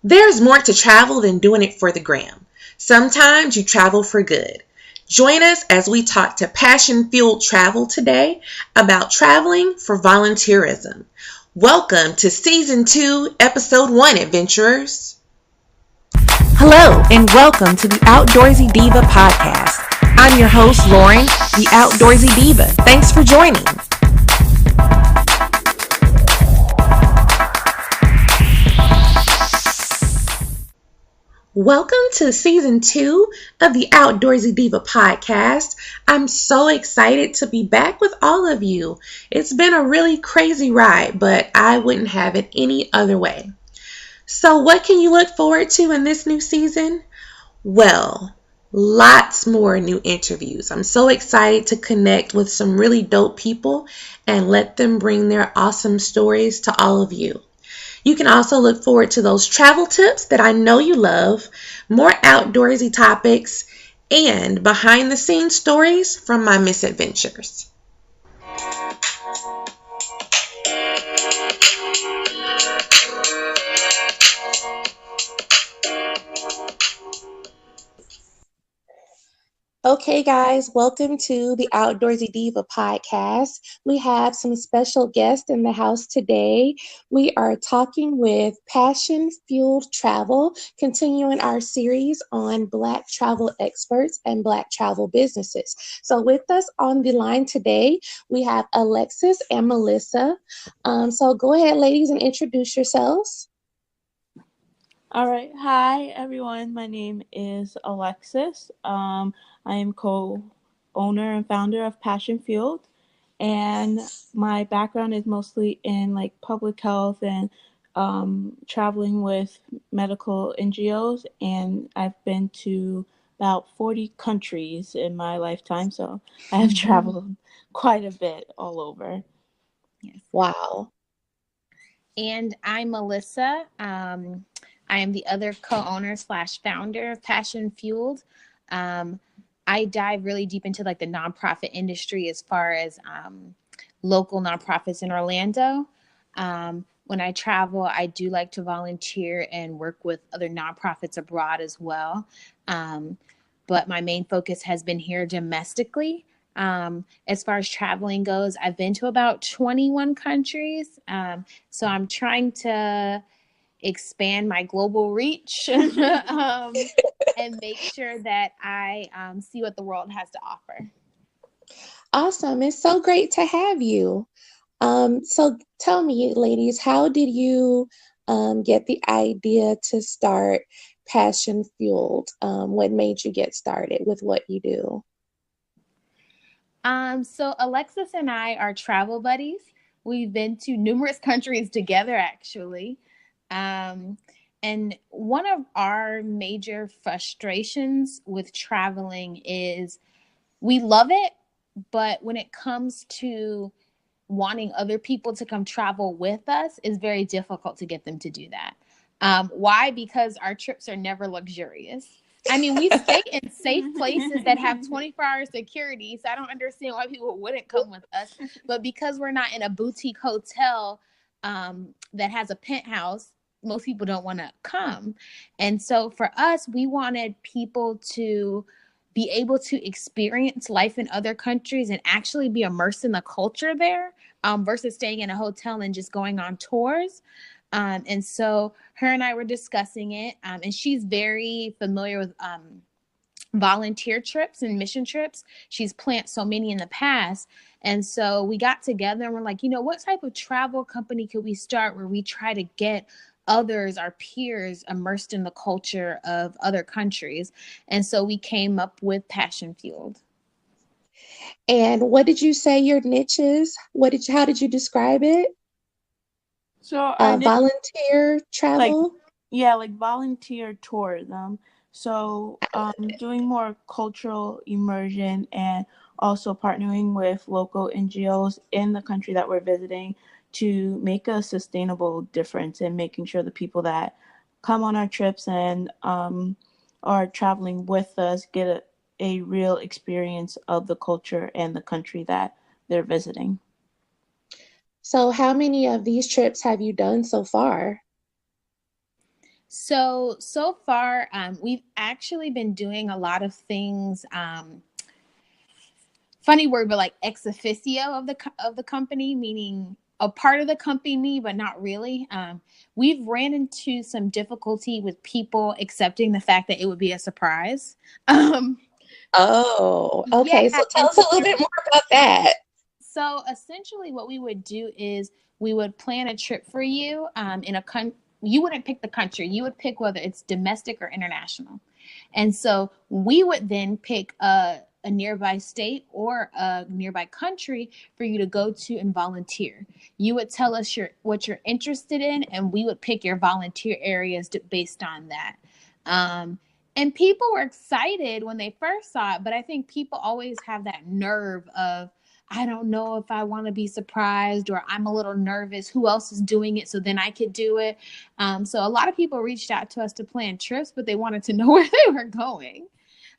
There's more to travel than doing it for the gram. Sometimes you travel for good. Join us as we talk to passion-fueled travel today about traveling for volunteerism. Welcome to Season 2, Episode 1, adventurers. Hello, and welcome to the Outdoorsy Diva podcast. I'm your host, Lauren, the Outdoorsy Diva. Thanks for joining. Welcome to Season 2 of the Outdoorsy Diva podcast. I'm so excited to be back with all of you. It's been a really crazy ride, but I wouldn't have it any other way. So what can you look forward to in this new season? Well, lots more new interviews. I'm so excited to connect with some really dope people and let them bring their awesome stories to all of you. You can also look forward to those travel tips that I know you love, more outdoorsy topics, and behind the scenes stories from my misadventures. Okay, guys, welcome to the Outdoorsy Diva podcast. We have some special guests in the house today. We are talking with Passion Fueled Travel, continuing our series on Black travel experts and Black travel businesses. So with us on the line today, we have Alexis and Melissa. So go ahead, ladies, and introduce yourselves. All right. Hi, everyone. My name is Alexis. I am co-owner and founder of Passion Fueled, and my background is mostly in public health and traveling with medical NGOs, and I've been to about 40 countries in my lifetime, so I have traveled quite a bit all over. Yes. Wow. And I'm Melissa. I am the other co-owner / founder of Passion Fueled. I dive really deep into the nonprofit industry as far as local nonprofits in Orlando. When I travel, I do like to volunteer and work with other nonprofits abroad as well. But my main focus has been here domestically. As far as traveling goes, I've been to about 21 countries. So I'm trying to expand my global reach and make sure that I see what the world has to offer. Awesome. It's so great to have you. So tell me, ladies, how did you get the idea to start Passion Fueled? What made you get started with what you do? So Alexis and I are travel buddies. We've been to numerous countries together, actually. And one of our major frustrations with traveling is we love it, but when it comes to wanting other people to come travel with us, it's very difficult to get them to do that. Why? Because our trips are never luxurious. I mean, we stay in safe places that have 24-hour security, so I don't understand why people wouldn't come with us. But because we're not in a boutique hotel that has a penthouse, most people don't want to come. And so for us, we wanted people to be able to experience life in other countries and actually be immersed in the culture there versus staying in a hotel and just going on tours. And so her and I were discussing it, and she's very familiar with volunteer trips and mission trips. She's planned so many in the past. And so we got together and we're like, what type of travel company could we start where we try to get others, our peers, immersed in the culture of other countries? And so we came up with Passion Fueled. And what did you say your niche is? How did you describe it? So volunteer travel? Volunteer tourism. So doing more cultural immersion and also partnering with local NGOs in the country that we're visiting to make a sustainable difference and making sure the people that come on our trips and are traveling with us get a real experience of the culture and the country that they're visiting. So how many of these trips have you done so far? So far, we've actually been doing a lot of things. Funny word, but like ex officio of the company, meaning a part of the company, but not really. We've ran into some difficulty with people accepting the fact that it would be a surprise. Oh, Yeah, okay. So tell and us a little bit more about that. so essentially, what we would do is we would plan a trip for you in a you wouldn't pick the country, you would pick whether it's domestic or international. And so we would then pick a nearby state or a nearby country for you to go to and volunteer. You would tell us what you're interested in, and we would pick your volunteer areas based on that. And people were excited when they first saw it, but I think people always have that nerve of, I don't know if I want to be surprised, or I'm a little nervous. Who else is doing it? So then I could do it. So a lot of people reached out to us to plan trips, but they wanted to know where they were going.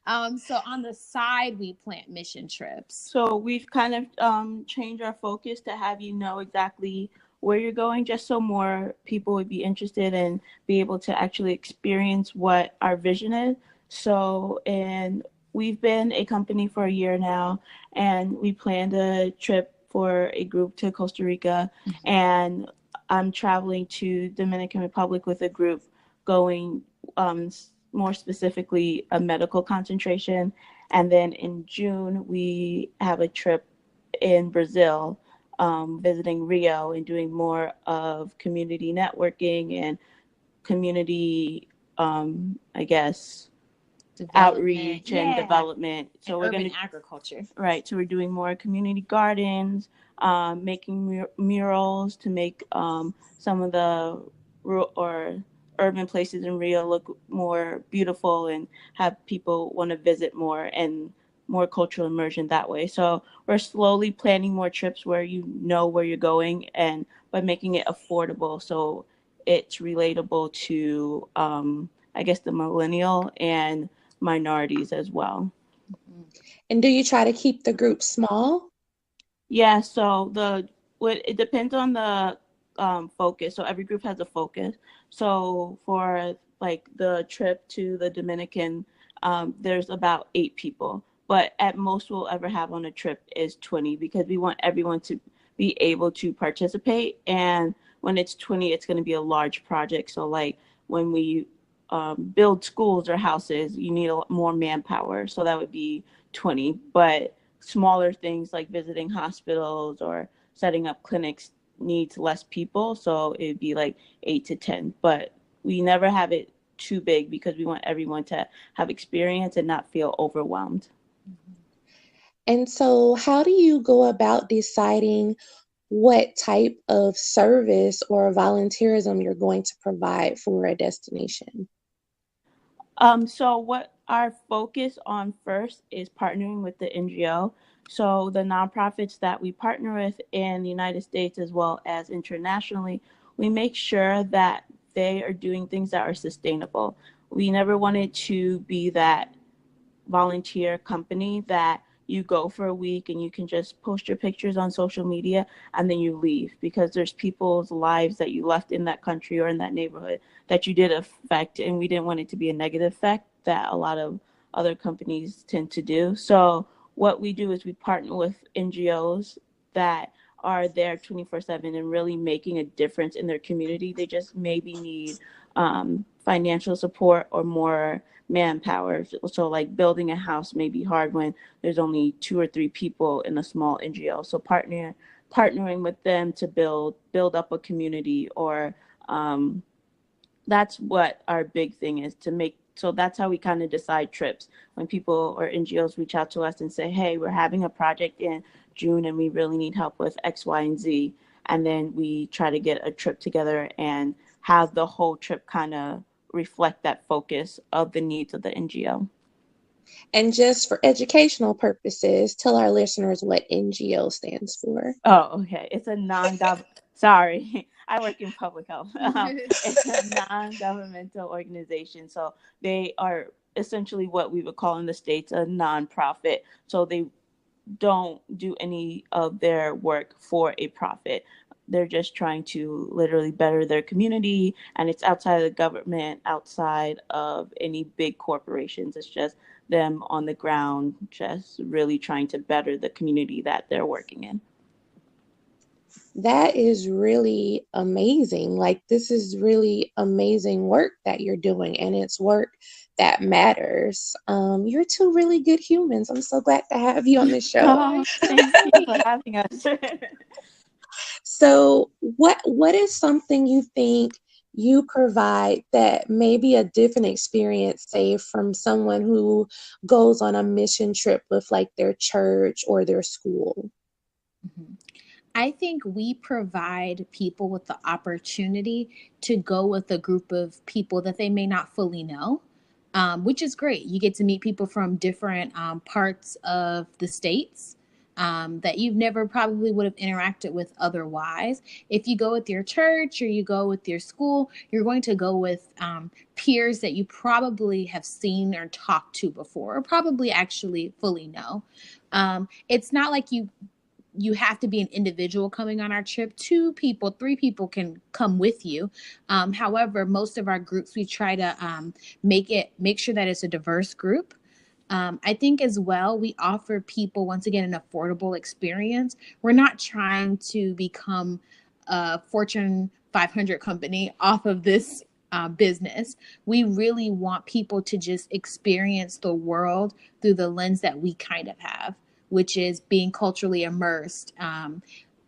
So on the side, we plan mission trips. So we've kind of changed our focus to have you know exactly where you're going, just so more people would be interested and be able to actually experience what our vision is. So, and we've been a company for a year now, and we planned a trip for a group to Costa Rica, and I'm traveling to Dominican Republic with a group going more specifically a medical concentration. And then in June, we have a trip in Brazil, visiting Rio and doing more of community networking and community, I guess, outreach and development. So we're going to agriculture. Right. So we're doing more community gardens, making murals to make some of the rural or urban places in Rio look more beautiful and have people want to visit more, and more cultural immersion that way. So we're slowly planning more trips where you know where you're going, and by making it affordable so it's relatable to, I guess, the millennial and minorities as well. And do you try to keep the group small? Yeah, so it depends on the focus. So every group has a focus. So for like the trip to the Dominican, there's about 8 people. But at most we'll ever have on a trip is 20, because we want everyone to be able to participate. And when it's 20, it's going to be a large project. So like when we build schools or houses, you need more manpower. So that would be 20. But smaller things like visiting hospitals or setting up clinics needs less people, so it'd be like 8 to 10. But we never have it too big because we want everyone to have experience and not feel overwhelmed. And so how do you go about deciding what type of service or volunteerism you're going to provide for a destination? So what our focus on first is partnering with the NGO. So the nonprofits that we partner with in the United States as well as internationally, we make sure that they are doing things that are sustainable. We never wanted to be that volunteer company that you go for a week and you can just post your pictures on social media and then you leave, because there's people's lives that you left in that country or in that neighborhood that you did affect, and we didn't want it to be a negative effect that a lot of other companies tend to do. So what we do is we partner with NGOs that are there 24/7 and really making a difference in their community. They just maybe need financial support or more manpower. So like building a house may be hard when there's only 2 or 3 people in a small NGO. So partnering with them to build up a community, or that's what our big thing is to make. So that's how we kind of decide trips. When people or NGOs reach out to us and say, hey, we're having a project in June and we really need help with X, Y, and Z. And then we try to get a trip together and have the whole trip kind of reflect that focus of the needs of the NGO. And just for educational purposes, tell our listeners what NGO stands for. Oh, okay. It's a sorry, I work in public health. It's a non-governmental organization. So they are essentially what we would call in the States a nonprofit. So they don't do any of their work for a profit. they're just trying to literally better their community, and it's outside of the government, outside of any big corporations. It's just them on the ground, just really trying to better the community that they're working in. That is really amazing. Like, this is really amazing work that you're doing, and it's work that matters. You're two really good humans. I'm so glad to have you on the show. Oh, thank you for having us. So, what is something you think you provide that may be a different experience, say, from someone who goes on a mission trip with like their church or their school? Mhm. I think we provide people with the opportunity to go with a group of people that they may not fully know, which is great. You get to meet people from different parts of the states that you've never probably would have interacted with otherwise. If you go with your church or you go with your school, you're going to go with peers that you probably have seen or talked to before, or probably actually fully know. It's not like you have to be an individual coming on our trip. 2 people, 3 people can come with you. However, most of our groups, we try to make sure that it's a diverse group. I think as well, we offer people, once again, an affordable experience. We're not trying to become a Fortune 500 company off of this business. We really want people to just experience the world through the lens that we kind of have, which is being culturally immersed,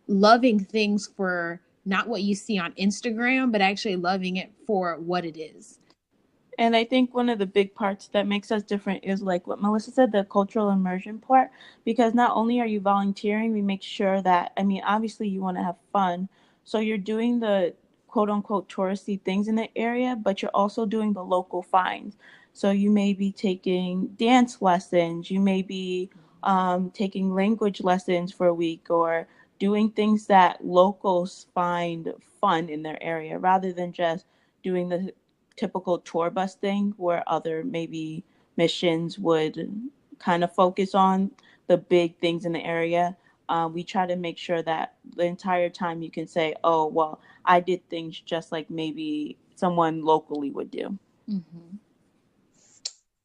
loving things for not what you see on Instagram, but actually loving it for what it is. And I think one of the big parts that makes us different is like what Melissa said, the cultural immersion part. Because not only are you volunteering, we make sure that, I mean, obviously you want to have fun. So you're doing the quote unquote touristy things in the area, but you're also doing the local finds. So you may be taking dance lessons, you may be taking language lessons for a week, or doing things that locals find fun in their area rather than just doing the typical tour bus thing where other maybe missions would kind of focus on the big things in the area. We try to make sure that the entire time you can say, oh, well, I did things just like maybe someone locally would do. Mm-hmm.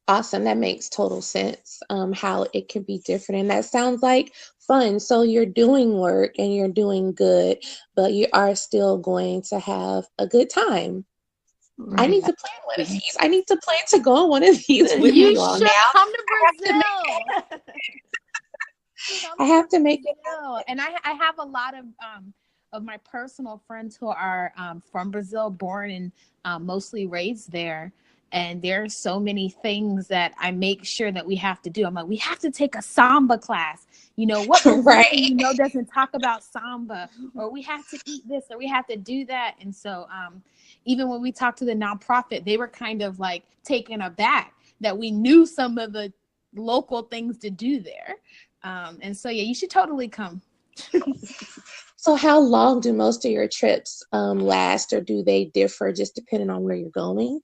Awesome. That makes total sense. How it can be different. And that sounds like fun. So you're doing work and you're doing good, but you are still going to have a good time. I Right. need to plan one of these. I need to plan to go on one of these with You you all now. should come to I have to make, Brazil. Come I to have to make it Brazil. And I have a lot of my personal friends who are from Brazil, born and mostly raised there. And there are so many things that I make sure that we have to do. I'm like, we have to take a samba class. You know, what happen. Brazilian Right. doesn't talk about samba, or we have to eat this, or we have to do that. And so even when we talked to the nonprofit, they were kind of like taken aback that we knew some of the local things to do there. And so, yeah, you should totally come. So how long do most of your trips last, or do they differ just depending on where you're going?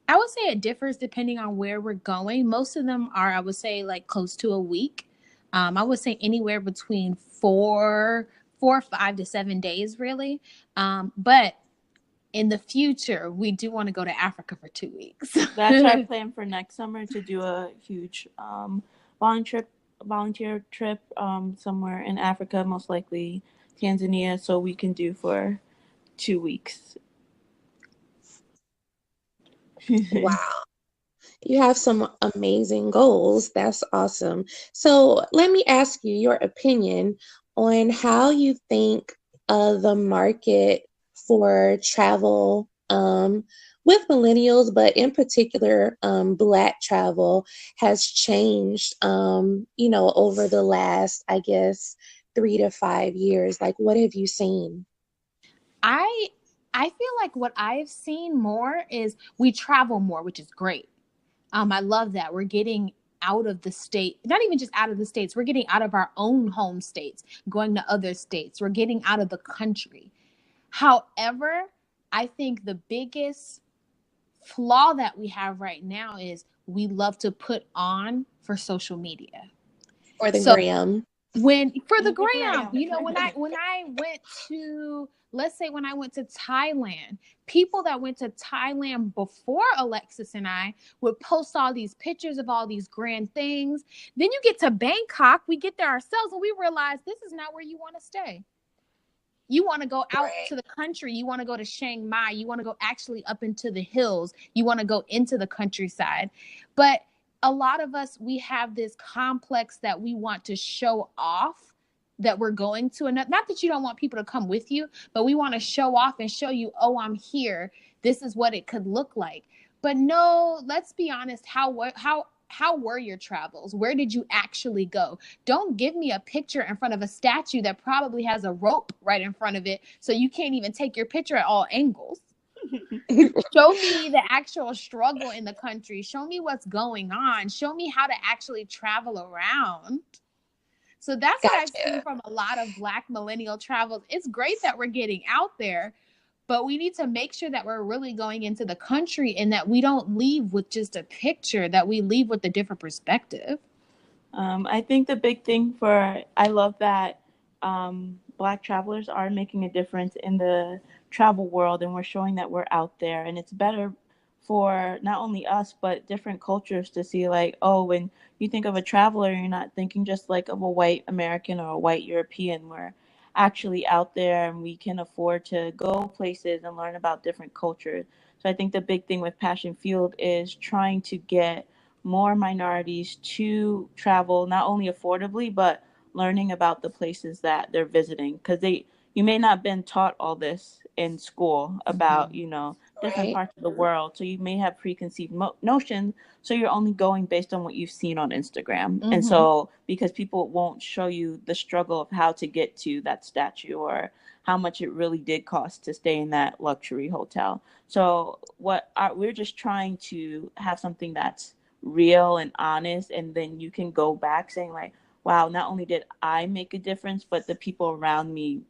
I would say it differs depending on where we're going. Most of them are, I would say, like close to a week. I would say anywhere between 5 to 7 days, really. But in the future, we do want to go to Africa for 2 weeks. That's our plan for next summer, to do a huge volunteer volunteer trip somewhere in Africa, most likely Tanzania, so we can do for 2 weeks. Wow. You have some amazing goals. That's awesome. So let me ask you your opinion on how you think the market for travel with millennials, but in particular, Black travel has changed, over the last, I guess, 3 to 5 years. Like, what have you seen? I I feel like what I've seen more is we travel more, which is great. I love that we're getting out of the state, not even just out of the states. We're getting out of our own home states, going to other states. We're getting out of the country. However, I think the biggest flaw that we have right now is we love to put on for social media. Or the So gram? When for the The gram, gram. when I went to, let's say when I went to Thailand, people that went to Thailand before Alexis and I would post all these pictures of all these grand things. Then you get to Bangkok, we get there ourselves and we realize this is not where you want to stay. You want to go out Right. to the country. You want to go to Chiang Mai. You want to go actually up into the hills. You want to go into the countryside. But a lot of us, we have this complex that we want to show off that we're going to another. Not that you don't want people to come with you, but we want to show off and show you, oh, I'm here. This is what it could look like. But no, let's be honest. How were your travels? Where did you actually go? Don't give me a picture in front of a statue that probably has a rope right in front of it, so you can't even take your picture at all angles. Show me the actual struggle in the country. Show me what's going on. Show me how to actually travel around. So that's what I've seen Gotcha. from a lot of Black millennial travels. It's great that we're getting out there, but we need to make sure that we're really going into the country and that we don't leave with just a picture, that we leave with a different perspective. I think the big thing I love that Black travelers are making a difference in the travel world, and we're showing that we're out there. And it's better for not only us, but different cultures to see, like, oh, when you think of a traveler, you're not thinking just like of a white American or a white European. We're actually out there and we can afford to go places and learn about different cultures. So I think the big thing with Passion Field is trying to get more minorities to travel not only affordably but learning about the places that they're visiting, because you may not have been taught all this in school about different Right. parts of the world, so you may have preconceived notions, so you're only going based on what you've seen on Instagram. And Mm-hmm. so because people won't show you the struggle of how to get to that statue or how much it really did cost to stay in that luxury hotel. So we're just trying to have something that's real and honest, and then you can go back saying like, wow, not only did I make a difference, but the people around me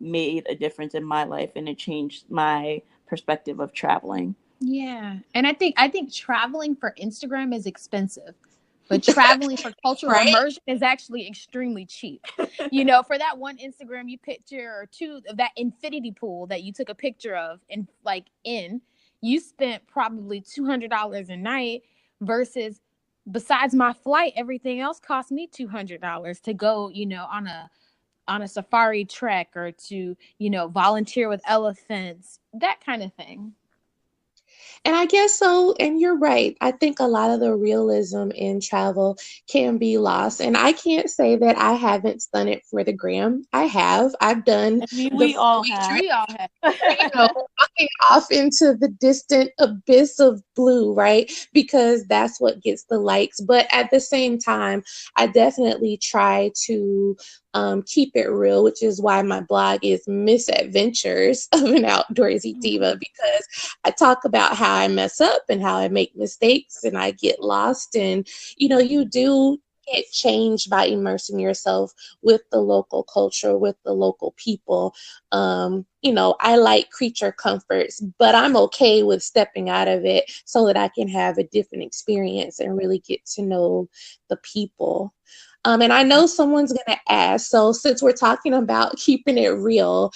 made a difference in my life, and it changed my perspective of traveling. Yeah. And I think traveling for Instagram is expensive, but traveling for cultural Right. immersion is actually extremely cheap. For that one Instagram you picture or two of that infinity pool that you took a picture of and you spent probably $200 a night versus besides my flight, everything else cost me $200 to go, on a safari trek or to, volunteer with elephants, that kind of thing. And I guess so. And you're right. I think a lot of the realism in travel can be lost. And I can't say that I haven't done it for the gram. I have. I've done I mean, the we all free have. trip, We all have. walking off into the distant abyss of blue, right? Because that's what gets the likes. But at the same time, I definitely try to keep it real, which is why my blog is Misadventures of an Outdoorsy Diva, because I talk about how I mess up and how I make mistakes and I get lost. And, you do get changed by immersing yourself with the local culture, with the local people. I like creature comforts, but I'm okay with stepping out of it so that I can have a different experience and really get to know the people. And I know someone's going to ask, so since we're talking about keeping it real,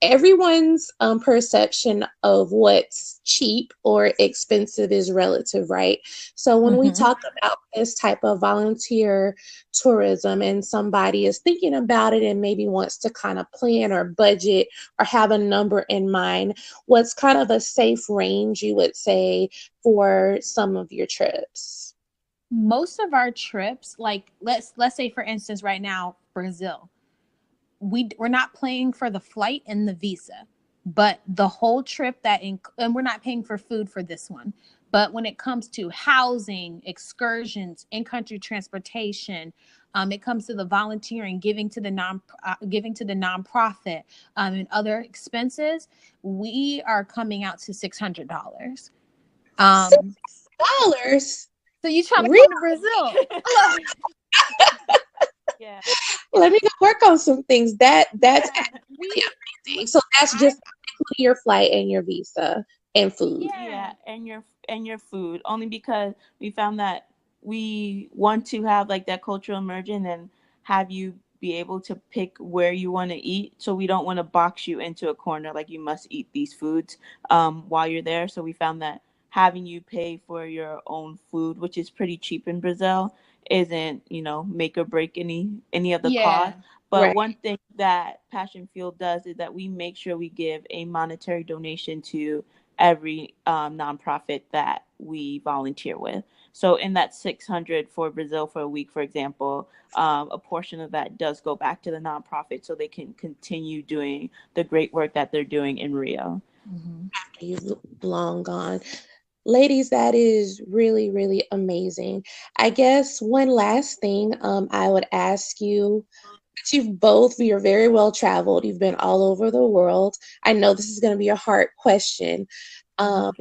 everyone's perception of what's cheap or expensive is relative, right? So when we Mm-hmm. talk about this type of volunteer tourism and somebody is thinking about it and maybe wants to kind of plan or budget or have a number in mind, what's kind of a safe range you would say for some of your trips? Most of our trips, like let's say for instance right now, Brazil, we're not paying for the flight and the visa, but the whole trip and we're not paying for food for this one. But when it comes to housing, excursions, in-country transportation, it comes to the volunteering, giving to the nonprofit, and other expenses, we are coming out to $600. Um, $6? so you trying to Really? come to Brazil? Yeah. Let me go work on some things. That's Yeah. we, actually amazing. So that's I, just including your flight and your visa and food. Yeah, yeah. and your food, only because we found that we want to have like that cultural immersion and have you be able to pick where you want to eat. So we don't want to box you into a corner like you must eat these foods while you're there. So we found that having you pay for your own food, which is pretty cheap in Brazil, isn't, make or break any of the Yeah. cost. But Right. one thing that Passion Field does is that we make sure we give a monetary donation to every nonprofit that we volunteer with. So in that 600 for Brazil for a week, for example, a portion of that does go back to the nonprofit so they can continue doing the great work that they're doing in Rio. Mm-hmm. After you've long gone. Ladies, that is really, really amazing. I guess one last thing I would ask you, you're very well traveled. You've been all over the world. I know this is going to be a hard question. Um,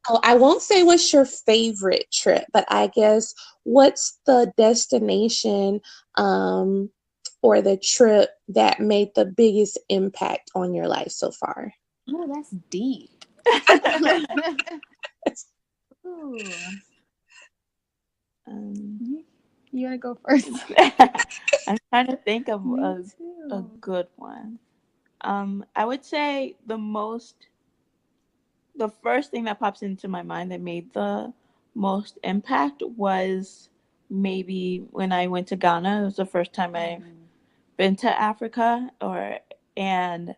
oh, I won't say what's your favorite trip, but I guess what's the destination or the trip that made the biggest impact on your life so far? Oh, that's deep. Ooh. You want to go first? I'm trying to think of Me a too. good one. I would say the first thing that pops into my mind that made the most impact was maybe when I went to Ghana. It was the first time I've been to Africa, and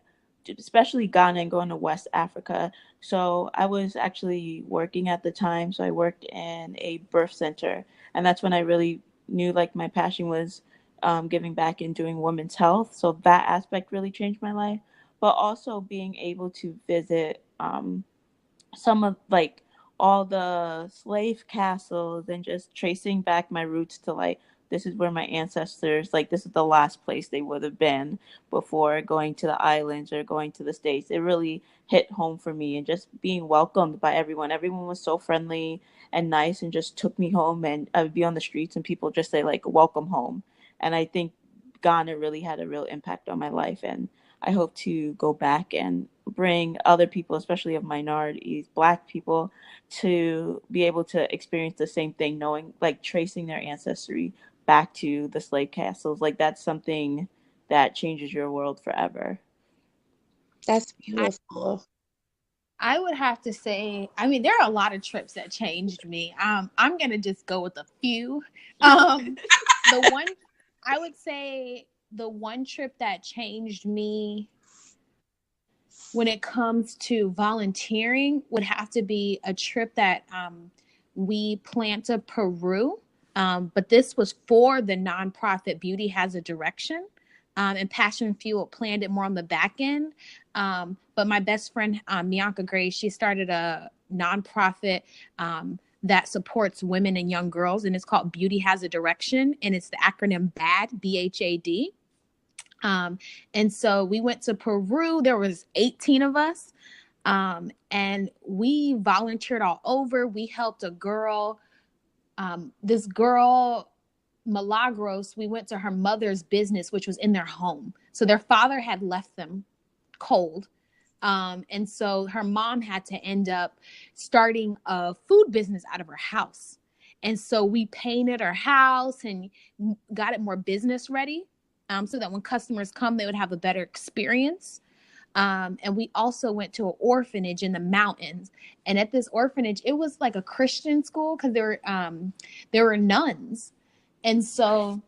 especially Ghana and going to West Africa. So I was actually working at the time. So I worked in a birth center, and that's when I really knew like my passion was giving back and doing women's health. So that aspect really changed my life. But also being able to visit some of like all the slave castles and just tracing back my roots to like this is where my ancestors, like this is the last place they would have been before going to the islands or going to the States. It really hit home for me, and just being welcomed by everyone was so friendly and nice and just took me home. And I would be on the streets and people just say like welcome home. And I think Ghana really had a real impact on my life, and I hope to go back and bring other people, especially of minorities, Black people, to be able to experience the same thing, knowing, like, tracing their ancestry back to the slave castles. Like, that's something that changes your world forever. That's I, beautiful. I would have to say, I mean, there are a lot of trips that changed me. I'm gonna just go with a few. The one I would say the one trip that changed me when it comes to volunteering would have to be a trip that we planned to Peru. But this was for the nonprofit Beauty Has a Direction. And Passion Fuel planned it more on the back end. But my best friend, Bianca Gray, she started a nonprofit that supports women and young girls, and it's called Beauty Has a Direction, and it's the acronym BAD, BHAD. And so we went to Peru. There was 18 of us. And we volunteered all over. We helped a girl, this girl, Milagros. We went to her mother's business, which was in their home. So their father had left them cold. And so her mom had to end up starting a food business out of her house. And so we painted her house and got it more business ready, so that when customers come, they would have a better experience. And we also went to an orphanage in the mountains. And at this orphanage, it was like a Christian school because there were nuns. And so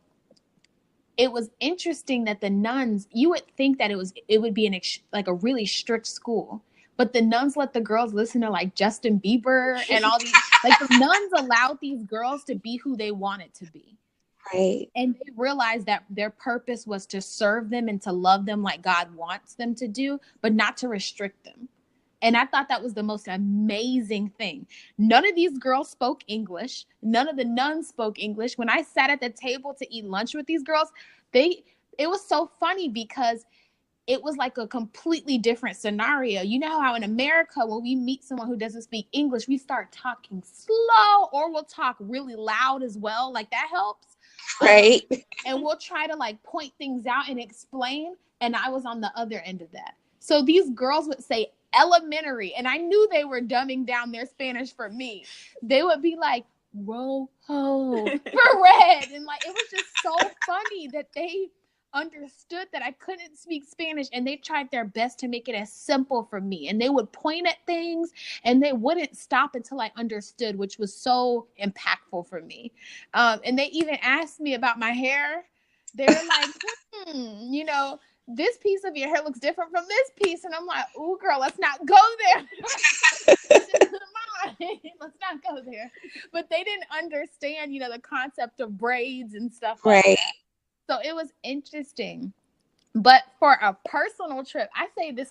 it was interesting that the nuns, you would think that it would be like a really strict school, but the nuns let the girls listen to like Justin Bieber and all these, like the nuns allowed these girls to be who they wanted to be. Right. And they realized that their purpose was to serve them and to love them like God wants them to do, but not to restrict them. And I thought that was the most amazing thing. None of these girls spoke English. None of the nuns spoke English. When I sat at the table to eat lunch with these girls, it was so funny because it was like a completely different scenario. You know how in America, when we meet someone who doesn't speak English, we start talking slow or we'll talk really loud as well. Like that helps. Right. And we'll try to like point things out and explain. And I was on the other end of that. So these girls would say elementary, and I knew they were dumbing down their Spanish for me. They would be like, Rojo for red. And like, it was just so funny that they understood that I couldn't speak Spanish, and they tried their best to make it as simple for me. And they would point at things and they wouldn't stop until I understood, which was so impactful for me. And they even asked me about my hair. They were like, you know, this piece of your hair looks different from this piece. And I'm like, ooh, girl, let's not go there. Let's not go there. But they didn't understand, you know, the concept of braids and stuff like that. So it was interesting. But for a personal trip, I say this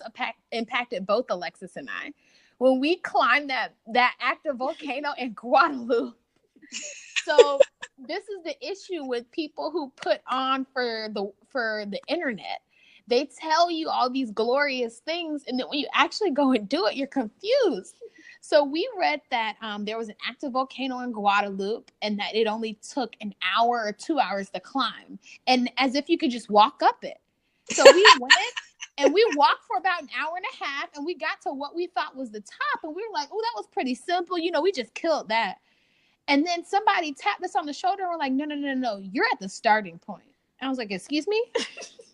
impacted both Alexis and I. When we climbed that active volcano in Guadalupe. So this is the issue with people who put on for the internet. They tell you all these glorious things, and then when you actually go and do it, you're confused. So we read that there was an active volcano in Guadalupe, and that it only took an hour or 2 hours to climb, and as if you could just walk up it. So we went and we walked for about an hour and a half, and we got to what we thought was the top, and we were like, oh, that was pretty simple. You know, we just killed that. And then somebody tapped us on the shoulder and we're like, no, you're at the starting point. I was like, excuse me?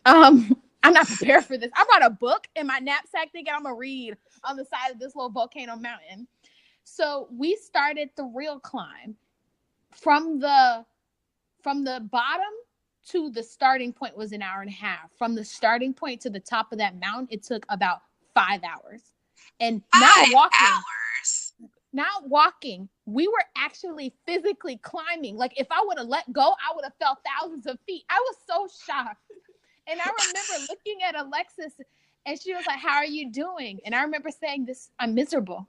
I'm not prepared for this. I brought a book in my knapsack thinking I'm going to read on the side of this little volcano mountain. So we started the real climb. From the bottom to the starting point was an hour and a half. From the starting point to the top of that mountain, it took about 5 hours. And not walking, we were actually physically climbing. Like, if I would have let go, I would have fell thousands of feet. I was so shocked. And I remember looking at Alexis, and she was like, how are you doing? And I remember saying this, I'm miserable.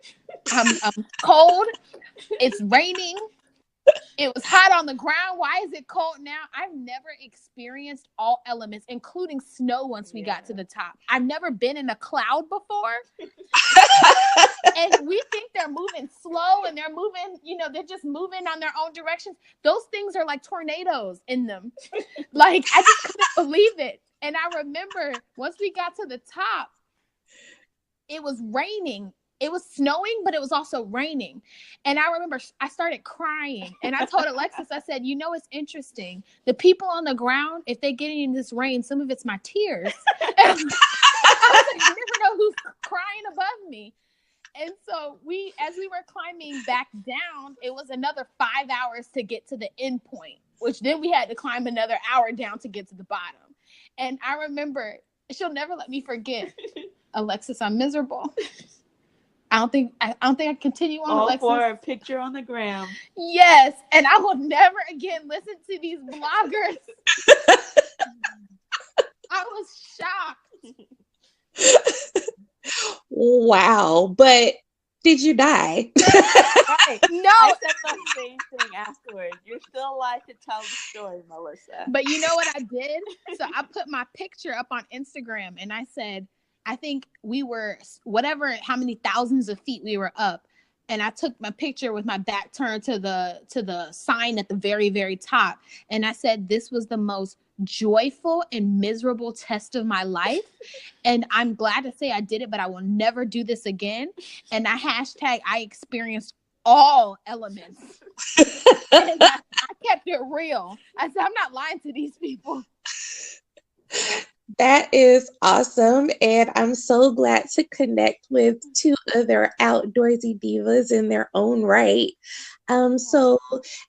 I'm cold. It's raining. It was hot on the ground. Why is it cold now? I've never experienced all elements, including snow once we got to the top. I've never been in a cloud before. And we think they're moving slow and they're moving, you know, they're just moving on their own directions. Those things are like tornadoes in them. Like, I just couldn't believe it. And I remember once we got to the top, it was raining. It was snowing, but it was also raining. And I remember I started crying. And I told Alexis, I said, you know, it's interesting. The people on the ground, if they get in this rain, some of it's my tears. And I was like, you never know who's crying above me. And so as we were climbing back down, it was another 5 hours to get to the end point, which then we had to climb another hour down to get to the bottom. And I remember, she'll never let me forget, Alexis, I'm miserable. I don't think I continue on. All Alexis. for a picture on the gram. Yes, and I will never again listen to these bloggers. I was shocked. Wow, but did you die? Right. No. I said the same thing afterwards. You're still alive to tell the story, Melissa. But you know what I did? So I put my picture up on Instagram, and I said, I think we were how many thousands of feet we were up. And I took my picture with my back turned to the sign at the very, very top. And I said, this was the most joyful and miserable test of my life. And I'm glad to say I did it, but I will never do this again. And I experienced all elements. And I kept it real. I said, I'm not lying to these people. That is awesome. And I'm so glad to connect with two other outdoorsy divas in their own right. So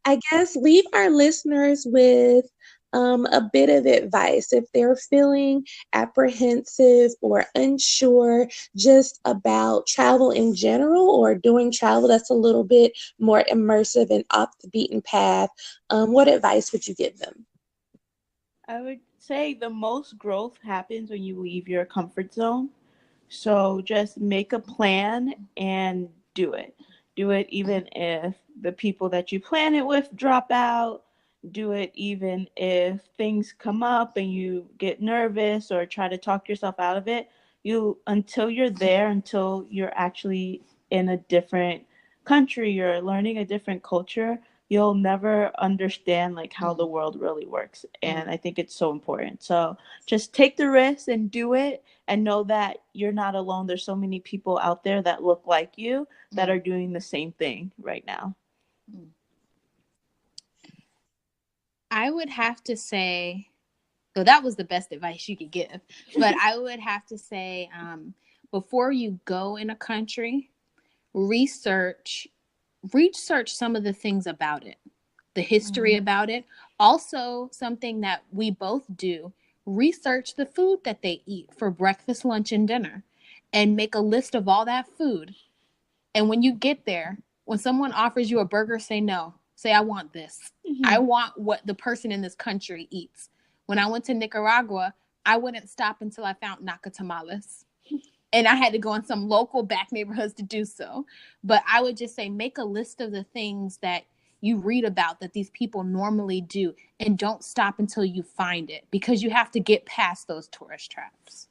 I guess leave our listeners with a bit of advice if they're feeling apprehensive or unsure just about travel in general, or doing travel that's a little bit more immersive and off the beaten path. What advice would you give them? I would say the most growth happens when you leave your comfort zone. So just make a plan and do it. Do it even if the people that you plan it with drop out. Do it even if things come up and you get nervous or try to talk yourself out of it. Until you're actually in a different country, you're learning a different culture, you'll never understand like how the world really works. And I think it's so important. So just take the risk and do it, and know that you're not alone. There's so many people out there that look like you that are doing the same thing right now. I would have to say, so that was the best advice you could give. But I would have to say, before you go in a country, research some of the things about it, the history about it. Also, something that we both do, research the food that they eat for breakfast, lunch, and dinner, and make a list of all that food. And when you get there, when someone offers you a burger, say no. Say, I want this. I want what the person in this country eats. When I went to Nicaragua, I wouldn't stop until I found naca tamales. And I had to go in some local back neighborhoods to do so. But I would just say, make a list of the things that you read about that these people normally do, and don't stop until you find it, because you have to get past those tourist traps.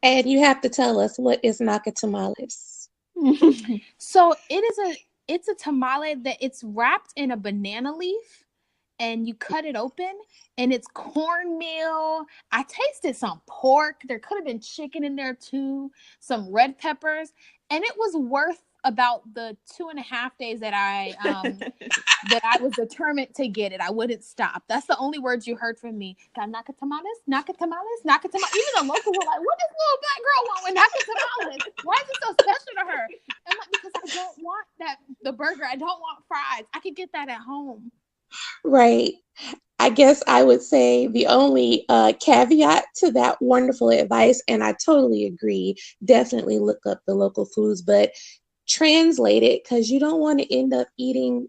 And you have to tell us, what is naca tamales? So it's a tamale that it's wrapped in a banana leaf, and you cut it open, and it's cornmeal. I tasted some pork. There could have been chicken in there too, some red peppers, and it was worth about the 2.5 days that I was determined to get it. I wouldn't stop. That's the only words you heard from me. Got naca tamales, naca tamales, naca tamales. Even the locals were like, "What does little black girl want with naca tamales? Why is it so special to her?" I'm like, because I don't want the burger. I don't want fries. I could get that at home. Right. I guess I would say the only caveat to that wonderful advice, and I totally agree, definitely look up the local foods, but translate it, because you don't want to end up eating,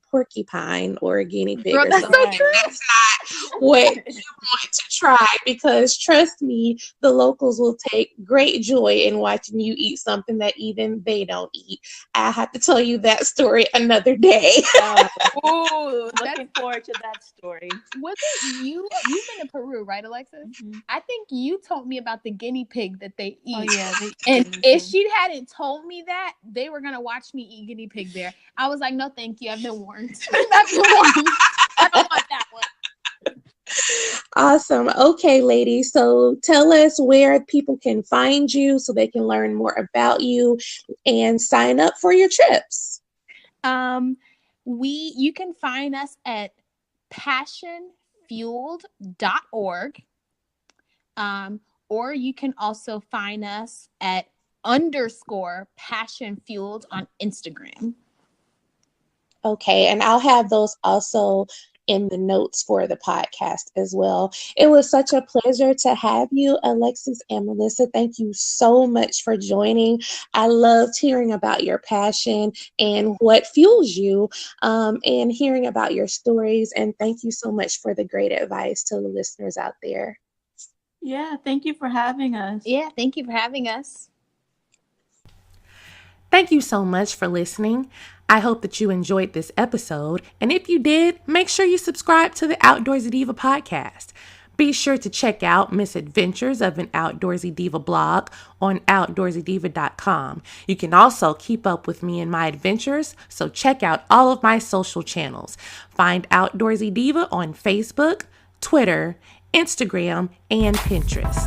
porcupine or a guinea pig. Girl, or that's something. so true. That's not what you want to try, because trust me, the locals will take great joy in watching you eat something that even they don't eat. I have to tell you that story another day. Ooh, looking forward to that story. Was it you? You've been to Peru, right, Alexis? I think you told me about the guinea pig that they eat. Oh yeah, and if she hadn't told me that, they were gonna watch me eat guinea pig there. I was like, no, thank you. I've been warned. I don't want that one. Awesome. Okay, ladies. So tell us where people can find you so they can learn more about you and sign up for your trips. You can find us at passionfueled.org. Or you can also find us at _passionfueled on Instagram. Okay, and I'll have those also in the notes for the podcast as well. It was such a pleasure to have you, Alexis and Melissa. Thank you so much for joining. I loved hearing about your passion and what fuels you, and hearing about your stories. And thank you so much for the great advice to the listeners out there. Yeah, thank you for having us. Yeah, thank you for having us. Thank you so much for listening. I hope that you enjoyed this episode. And if you did, make sure you subscribe to the Outdoorsy Diva podcast. Be sure to check out Misadventures of an Outdoorsy Diva blog on OutdoorsyDiva.com. You can also keep up with me and my adventures, so check out all of my social channels. Find Outdoorsy Diva on Facebook, Twitter, Instagram, and Pinterest.